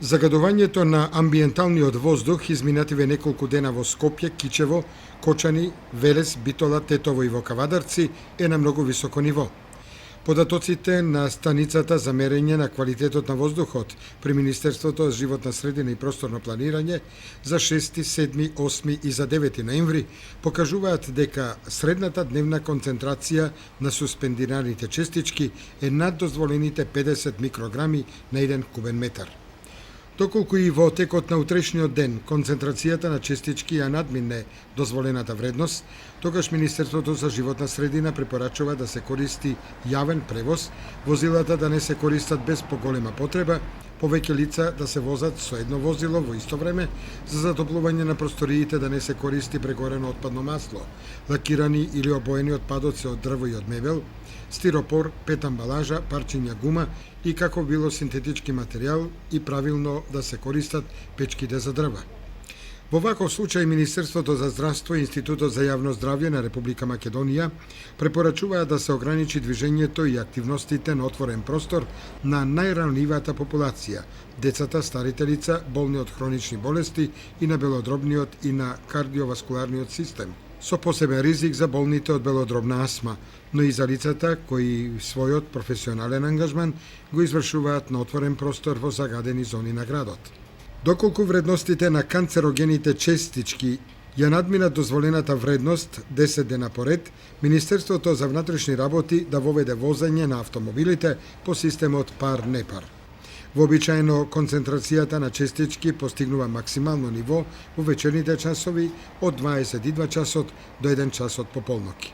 Загадувањето на амбиенталниот воздух изминативе неколку дена во Скопје, Кичево, Кочани, Велес, Битола, Тетово и во Кавадарци е на многу високо ниво. Податоците на станицата за мерење на квалитетот на воздухот при Министерството за животна средина и просторно планирање за 6, 7, 8 и за 9 ноември покажуваат дека средната дневна концентрација на суспендираните честички е над дозволените 50 микрограми на 1 кубен метар. Доколку и во текот на утрешниот ден концентрацијата на честички ја надмине дозволената вредност, тогаш Министерството за животна средина препорачува да се користи јавен превоз, возилата да не се користат без поголема потреба, повеќе лица да се возат со едно возило во исто време, за затоплување на просториите да не се користи прегорено отпадно масло, лакирани или обоени отпадоци од дрво и од мебел, стиропор, пет амбалажа, парчиња гума и како било синтетички материјал и правилно да се користат печките за дрва. Во ваков случај Министерството за здравство и Институтот за јавно здравје на Република Македонија препорачуваат да се ограничи движењето и активностите на отворен простор на најранливата популација, децата, старите лица, болни од хронични болести и на белодробниот и на кардиоваскуларниот систем, со посебен ризик за болните од белодробна астма, но и за лицата кои својот професионален ангажман го извршуваат на отворен простор во загадени зони на градот. Доколку вредностите на канцерогените честички ја надминат дозволената вредност 10 дена поред, Министерството за внатрешни работи да воведе возење на автомобилите по системот пар-непар. Вообичаено концентрацијата на честички постигнува максимално ниво во вечерните часови од 22 часот до 1 часот пополноки.